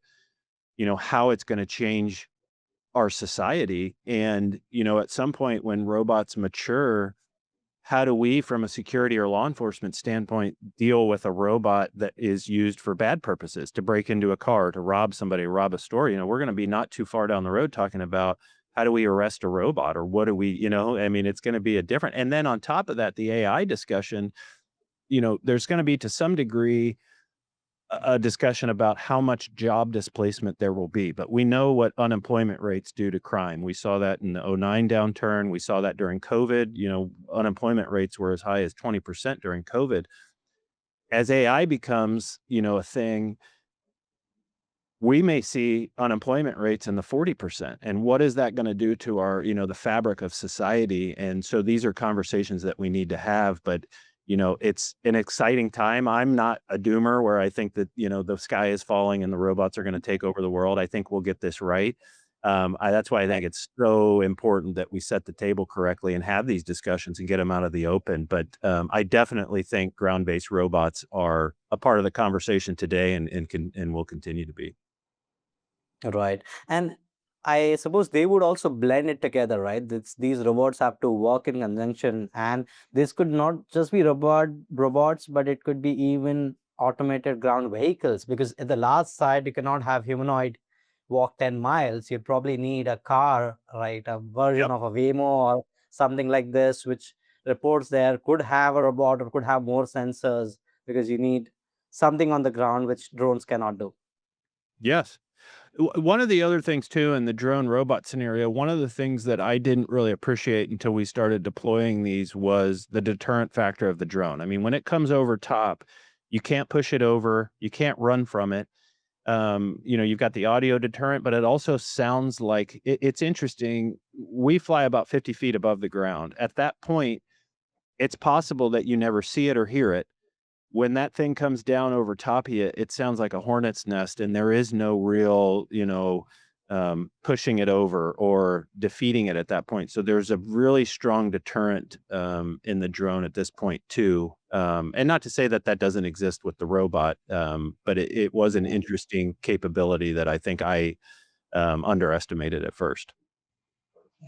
how it's going to change our society. And, at some point when robots mature, how do we, from a security or law enforcement standpoint, deal with a robot that is used for bad purposes, to break into a car, to rob somebody, rob a store? We're going to be not too far down the road talking about how do we arrest a robot or what do we, I mean, it's going to be a different. And then on top of that, the AI discussion, there's going to be to some degree a discussion about how much job displacement there will be, but we know what unemployment rates do to crime. We saw that in the '09 downturn. We saw that during COVID. Unemployment rates were as high as 20% during COVID. As AI becomes, a thing, we may see unemployment rates in the 40%. And what is that going to do to our, the fabric of society? And so these are conversations that we need to have. But, it's an exciting time. I'm not a doomer where I think that, the sky is falling and the robots are going to take over the world. I think we'll get this right. That's why I think it's so important that we set the table correctly and have these discussions and get them out of the open. But I definitely think ground-based robots are a part of the conversation today and will continue to be. Right. And I suppose they would also blend it together, right? These robots have to work in conjunction, and this could not just be robots, but it could be even automated ground vehicles. Because at the last side, you cannot have humanoid walk 10 miles. You'd probably need a car, right? A version Yep. of a Waymo or something like this, which reports there could have a robot or could have more sensors, because you need something on the ground which drones cannot do. Yes. One of the other things too in the drone robot scenario, one of the things that I didn't really appreciate until we started deploying these was the deterrent factor of the drone. I mean, when it comes over top, you can't push it over, you can't run from it. You've got the audio deterrent, but it also sounds like it's interesting. We fly about 50 feet above the ground. At that point, it's possible that you never see it or hear it. When that thing comes down over top of you, it sounds like a hornet's nest, and there is no real, pushing it over or defeating it at that point. So there's a really strong deterrent in the drone at this point too. And not to say that that doesn't exist with the robot, but it was an interesting capability that I think I underestimated at first.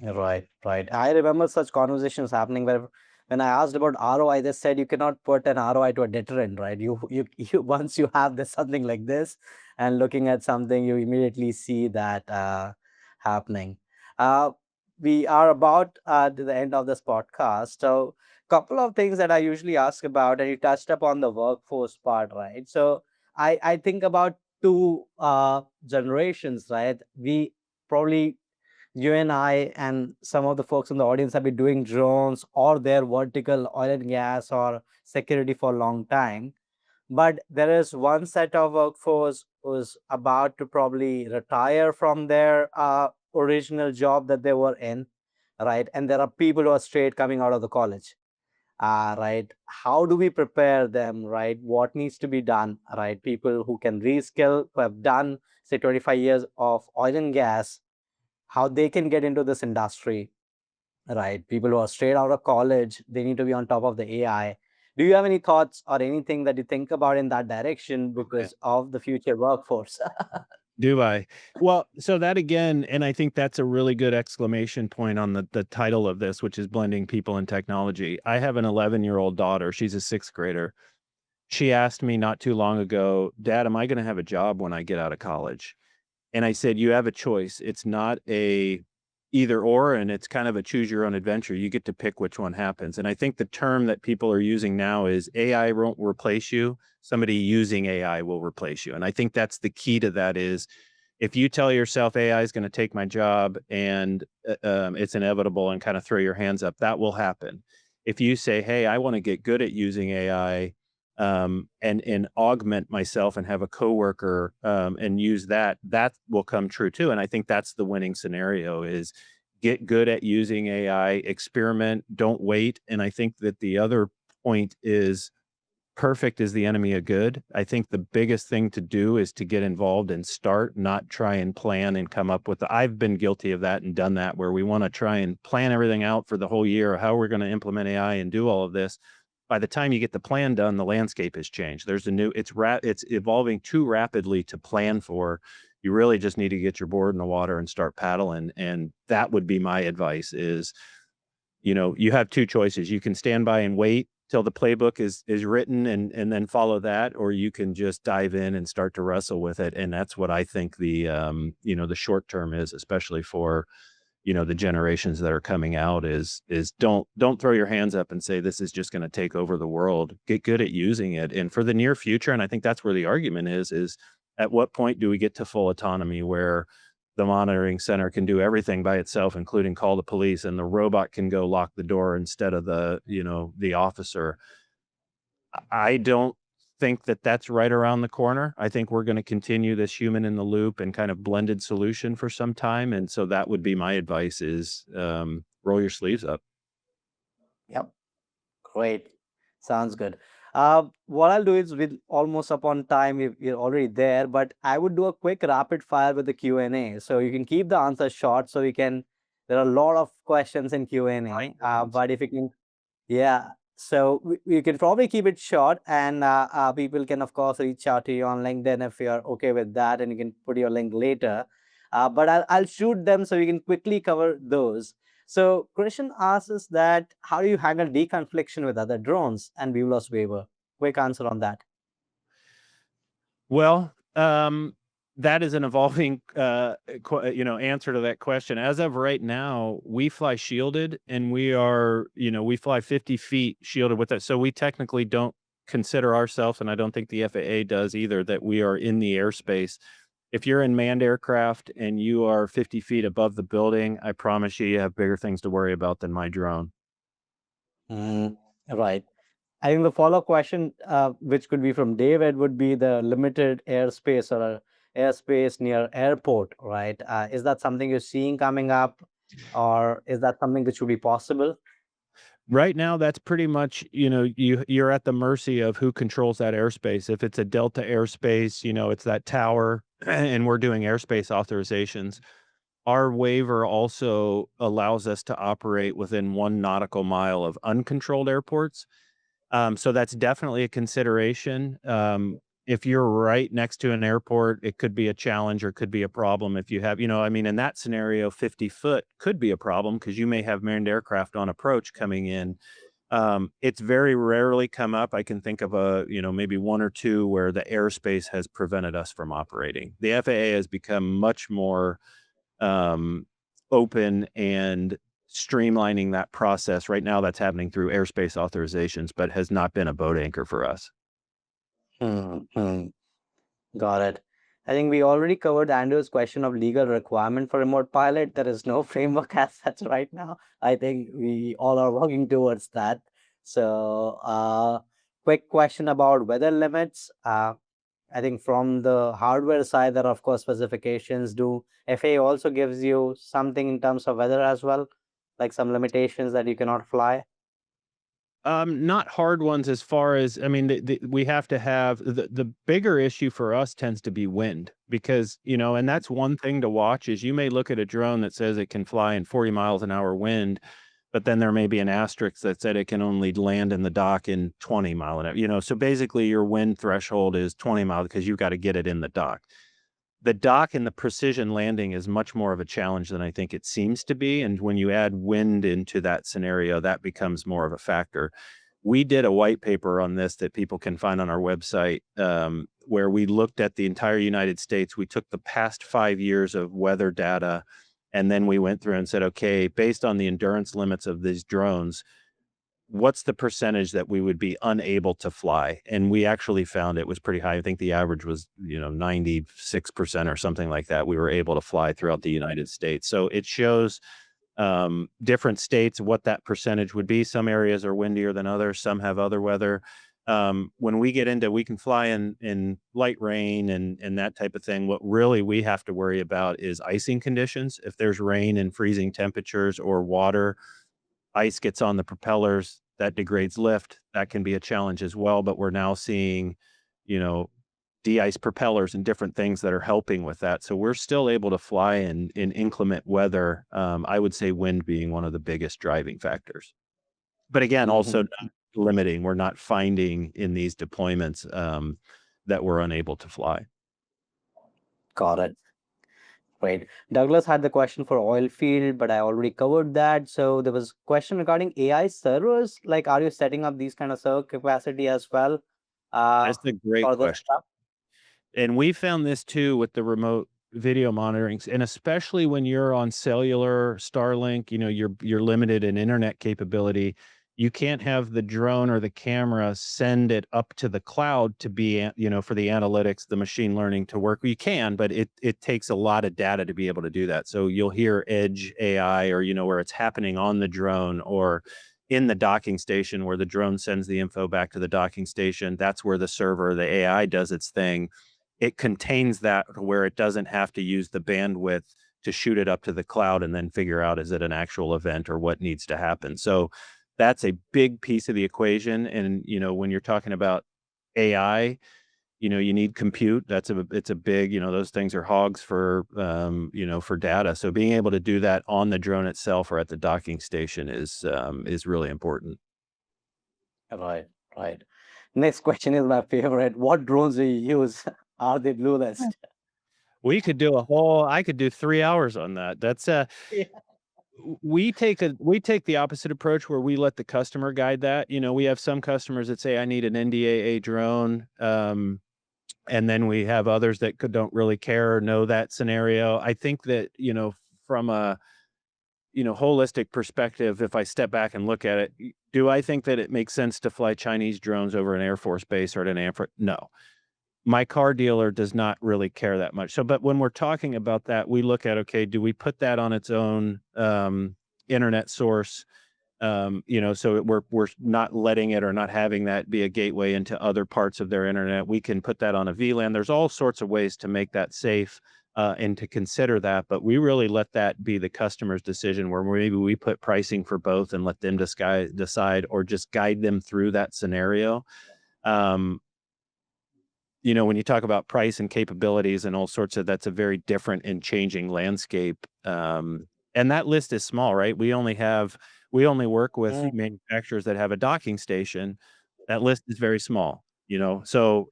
Right, right. I remember such conversations happening where when I asked about ROI, they said you cannot put an ROI to a deterrent, right? You once you have this something like this and looking at something, you immediately see that happening. Uh, we are about to the end of this podcast. So couple of things that I usually ask about, and you touched upon the workforce part, right? So I think about two generations, right? We probably you and I and some of the folks in the audience have been doing drones or their vertical oil and gas or security for a long time. But there is one set of workforce who's about to probably retire from their original job that they were in, right? And there are people who are straight coming out of the college, right? How do we prepare them, right? What needs to be done, right? People who can reskill, who have done, say, 25 years of oil and gas, how they can get into this industry, right? People who are straight out of college, they need to be on top of the AI. Do you have any thoughts or anything that you think about in that direction because of the future workforce? Do I? Well, so that again, and I think that's a really good exclamation point on the title of this, which is blending people and technology. I have an 11-year-old daughter. She's a sixth grader. She asked me not too long ago, Dad, am I going to have a job when I get out of college? And I said, you have a choice. It's not a either or, and it's kind of a choose your own adventure. You get to pick which one happens. And I think the term that people are using now is AI won't replace you. Somebody using AI will replace you. And I think that's the key to that is if you tell yourself AI is going to take my job and it's inevitable and kind of throw your hands up, that will happen. If you say, hey, I want to get good at using AI and augment myself and have a coworker and use that, that will come true too. And I think that's the winning scenario is get good at using AI, experiment, don't wait. And I think that the other point is perfect is the enemy of good. I think the biggest thing to do is to get involved and start, not try and plan and come up with I've been guilty of that and done that where we want to try and plan everything out for the whole year, how we're going to implement AI and do all of this. By the time you get the plan done, the landscape has changed. There's a new it's evolving too rapidly to plan for. You really just need to get your board in the water and start paddling. And that would be my advice is you have two choices. You can stand by and wait till the playbook is written and then follow that, or you can just dive in and start to wrestle with it. And that's what I think the short term is, especially for, the generations that are coming out is don't throw your hands up and say this is just going to take over the world. Get good at using it. And for the near future, and I think that's where the argument is at what point do we get to full autonomy where the monitoring center can do everything by itself, including call the police, and the robot can go lock the door instead of the officer. I don't think that that's right around the corner. I think we're going to continue this human in the loop and kind of blended solution for some time. And so that would be my advice is roll your sleeves up. Yep. Great. Sounds good. What I'll do is with almost upon time, we're already there, but I would do a quick rapid fire with the Q&A. So you can keep the answers short so we can, there are a lot of questions in Q&A, but if you can, yeah. So we can probably keep it short and people can of course reach out to you on LinkedIn if you're okay with that and you can put your link later. But I'll shoot them so we can quickly cover those. So Christian asks us that how do you handle deconfliction with other drones and BVLOS waiver? Quick answer on that. Well, that is an evolving, answer to that question. As of right now, we fly shielded, and we fly 50 feet shielded with it. So we technically don't consider ourselves, and I don't think the FAA does either, that we are in the airspace. If you're in manned aircraft and you are 50 feet above the building, I promise you, you have bigger things to worry about than my drone. Mm, right. I think the follow-up question, which could be from David, would be the limited airspace or airspace near airport, right? Is that something you're seeing coming up, or is that something which would be possible? Right now, that's pretty much, you're at the mercy of who controls that airspace. If it's a Delta airspace, it's that tower, and we're doing airspace authorizations. Our waiver also allows us to operate within 1 nautical mile of uncontrolled airports. So that's definitely a consideration. If you're right next to an airport, it could be a challenge or could be a problem if you have, I mean, in that scenario, 50 foot could be a problem because you may have manned aircraft on approach coming in. It's very rarely come up. I can think of maybe one or two where the airspace has prevented us from operating. The FAA has become much more um, open and streamlining that process. Right now, that's happening through airspace authorizations, but has not been a boat anchor for us. Hmm, hmm. Got it. I think we already covered Andrew's question of legal requirement for remote pilot. There is no framework as such right now. I think we all are working towards that. So, quick question about weather limits. I think from the hardware side, there are of course specifications. Do FAA also gives you something in terms of weather as well, like some limitations that you cannot fly? Not hard ones as far as, I mean, we have to have the bigger issue for us tends to be wind because, and that's one thing to watch is you may look at a drone that says it can fly in 40 miles an hour wind, but then there may be an asterisk that said it can only land in the dock in 20 mile an hour, so basically your wind threshold is 20 miles because you've got to get it in the dock. The dock and the precision landing is much more of a challenge than I think it seems to be. And when you add wind into that scenario, that becomes more of a factor. We did a white paper on this that people can find on our website, where we looked at the entire United States. We took the past 5 years of weather data, and then we went through and said, okay, based on the endurance limits of these drones, what's the percentage that we would be unable to fly? And we actually found it was pretty high. I think the average was, 96% or something like that. We were able to fly throughout the United States. So it shows different states what that percentage would be. Some areas are windier than others. Some have other weather. When we get into, we can fly in light rain and that type of thing. What really we have to worry about is icing conditions. If there's rain and freezing temperatures or water, ice gets on the propellers, that degrades lift. That can be a challenge as well, but we're now seeing, you know, de-ice propellers and different things that are helping with that. So we're still able to fly in inclement weather. I would say wind being one of the biggest driving factors. But again, also Mhm. not limiting. We're not finding in these deployments that we're unable to fly. Got it. Great. Douglas had the question for oil field, but I already covered that. So there was question regarding AI servers. Like, are you setting up these kind of server capacity as well uh, That's a great for this question. stuff? And we found this too with the remote video monitorings, and especially when you're on cellular, Starlink, you're limited in internet capability. You can't have the drone or the camera send it up to the cloud to be, for the analytics, the machine learning to work. You can, but it takes a lot of data to be able to do that. So you'll hear edge AI, or where it's happening on the drone or in the docking station, where the drone sends the info back to the docking station. That's where the server, the AI, does its thing. It contains that where it doesn't have to use the bandwidth to shoot it up to the cloud and then figure out, is it an actual event or what needs to happen. So that's a big piece of the equation. And when you're talking about AI, you need compute. It's a big, those things are hogs for for data. So being able to do that on the drone itself or at the docking station is really important. Right, right. Next question is my favorite. What drones do you use? Are they blue list? I could do 3 hours on that. That's Yeah. we take the opposite approach where we let the customer guide that. We have some customers that say, I need an NDAA drone. And then we have others that don't really care or know that scenario. I think that, from a, holistic perspective, if I step back and look at it, do I think that it makes sense to fly Chinese drones over an Air Force base or at an Air Force? No. My car dealer does not really care that much. So, but when we're talking about that, we look at, okay, do we put that on its own internet source? So we're not letting it or not having that be a gateway into other parts of their internet. We can put that on a VLAN. There's all sorts of ways to make that safe. and to consider that. But we really let that be the customer's decision, where maybe we put pricing for both and let them decide, or just guide them through that scenario. Um, when you talk about price and capabilities and all sorts of, that's a very different and changing landscape. And that list is small, right? We only work with Mm, manufacturers that have a docking station. That list is very small, so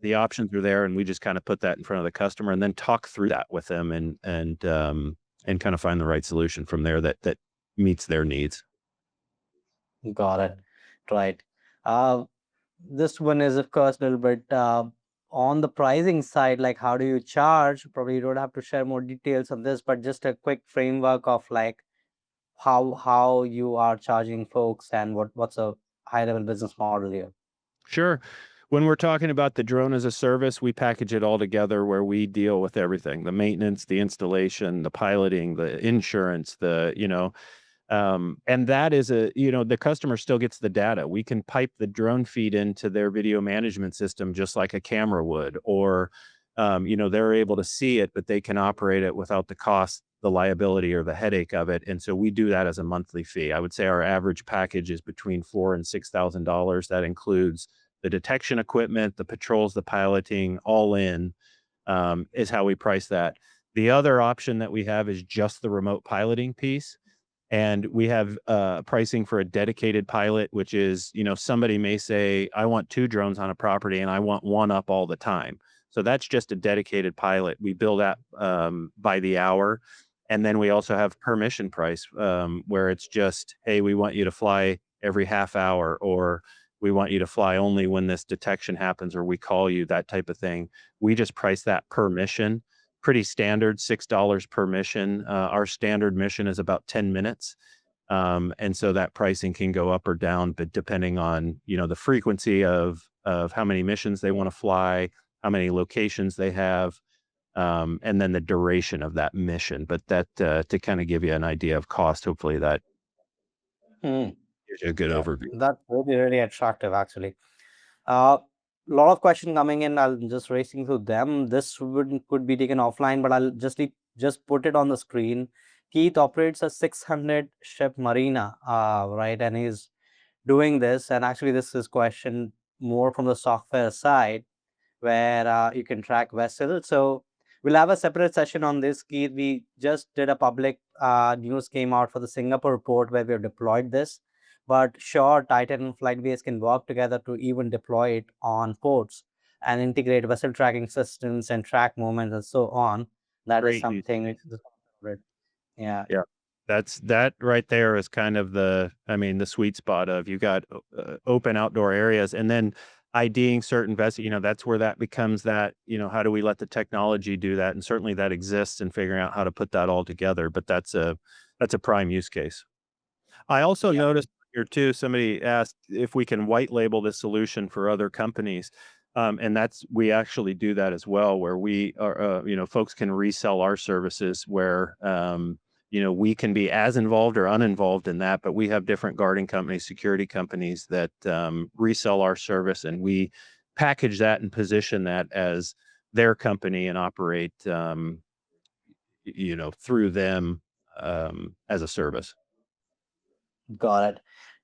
the options are there, and we just kind of put that in front of the customer and then talk through that with them, and kind of find the right solution from there that meets their needs. got it. Right. Uh, this one is, of course, a little bit on the pricing side. Like, how do you charge? Probably you don't have to share more details on this, but just a quick framework of like how you are charging folks and what's a high level business model here. Sure. When we're talking about the drone as a service, we package it all together where we deal with everything: the maintenance, the installation, the piloting, the insurance, and that is the customer still gets the data. We can pipe the drone feed into their video management system just like a camera would, or, they're able to see it, but they can operate it without the cost, the liability, or the headache of it. And so we do that as a monthly fee. I would say our average package is between $4,000 and $6,000. That includes the detection equipment, the patrols, the piloting, all in, is how we price that. The other option that we have is just the remote piloting piece. And we have pricing for a dedicated pilot, which is, somebody may say, I want two drones on a property and I want one up all the time. So that's just a dedicated pilot. We bill that by the hour. And then we also have permission price, where it's just, hey, we want you to fly every half hour, or we want you to fly only when this detection happens, or we call you, that type of thing. We just price that per mission. Pretty standard, $6 per mission. Our standard mission is about 10 minutes. And so that pricing can go up or down, but depending on, the frequency of how many missions they want to fly, how many locations they have, and then the duration of that mission. But that, to kind of give you an idea of cost, hopefully that Hmm. gives you a good Yeah, overview. that's really, really attractive actually. A lot of question coming in. I'll just racing through them. This would could be taken offline, but I'll just put it on the screen. Keith operates a 600 ship marina, right? And he's doing this. And actually, this is question more from the software side, where you can track vessels. So we'll have a separate session on this, Keith. We just did a public news came out for the Singapore port where we have deployed this. But sure, Titan and Flightbase can work together to even deploy it on ports and integrate vessel tracking systems and track movements and so on. That is Great use something case. yeah, Yeah. That right there is kind of the sweet spot of, you got open outdoor areas, and then IDing certain vessels, that's where that becomes that, how do we let the technology do that? And certainly that exists in figuring out how to put that all together, but that's a prime use case. I also yeah. noticed here too, somebody asked if we can white label this solution for other companies. And we actually do that as well, where we are, folks can resell our services, where, we can be as involved or uninvolved in that, but we have different guarding companies, security companies that resell our service, and we package that and position that as their company and operate, through them, as a service. Got it.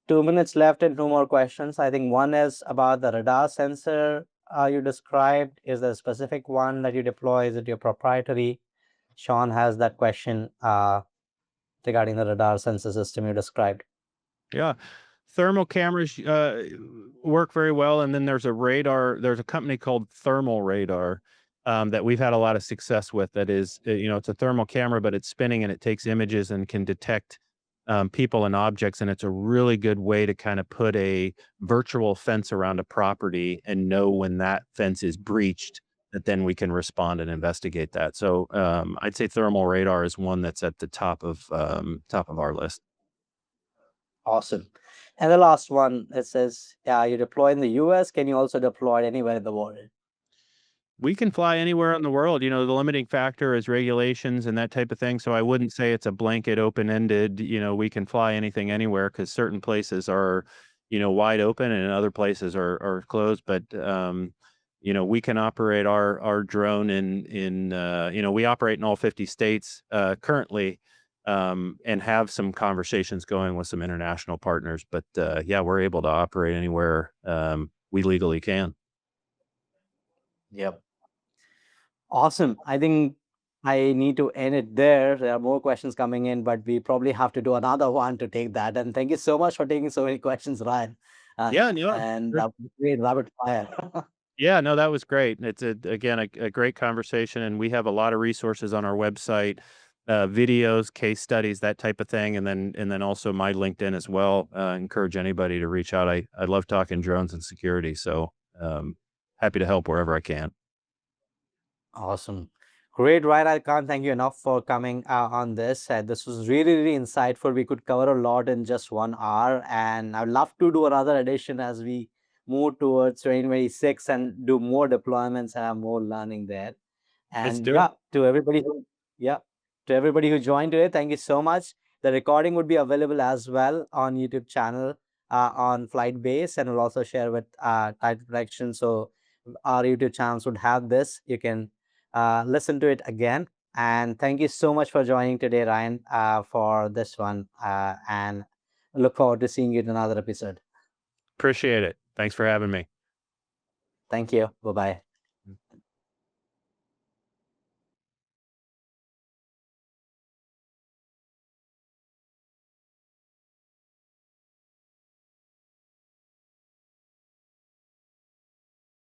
2 minutes left and two more questions. I think one is about the radar sensor you described. Is there a specific one that you deploy? Is it your proprietary? Sean has that question regarding the radar sensor system you described. Yeah. Thermal cameras work very well, and then there's a radar. There's a company called Thermal Radar, that we've had a lot of success with. That is, it's a thermal camera, but it's spinning and it takes images and can detect people and objects. And it's a really good way to kind of put a virtual fence around a property and know when that fence is breached. That then we can respond and investigate that. So I'd say Thermal Radar is one that's at the top of our list. Awesome. And the last one, it says, you deploy in the US. Can you also deploy it anywhere in the world? We can fly anywhere in the world. The limiting factor is regulations and that type of thing. So I wouldn't say it's a blanket open-ended, we can fly anything anywhere, because certain places are, wide open and other places are closed. But, we can operate our drone in we operate in all 50 states currently, and have some conversations going with some international partners. But yeah, we're able to operate anywhere we legally can. Yep. Awesome. I think I need to end it there. There are more questions coming in, but we probably have to do another one to take that. And thank you so much for taking so many questions, Ryan. Yeah, yeah, And sure. that was great, rapid fire. Yeah, no, that was great. It's again a great conversation, and we have a lot of resources on our website, videos, case studies, that type of thing, and then also my LinkedIn as well. Encourage anybody to reach out. I love talking drones and security, so happy to help wherever I can. Awesome. Great, Ryan. I can't thank you enough for coming on this. This was really, really insightful. We could cover a lot in just 1 hour, and I'd love to do another edition as we move towards 2026 and do more deployments and have more learning there. Let's And do it. yeah, yeah, to everybody who joined today, thank you so much. The recording would be available as well on YouTube channel on Flight Base, and we'll also share with Title Protection. So our YouTube channels would have this. You can listen to it again. And thank you so much for joining today, Ryan, for this one. And look forward to seeing you in another episode. Appreciate it. Thanks for having me. Thank you. Bye bye.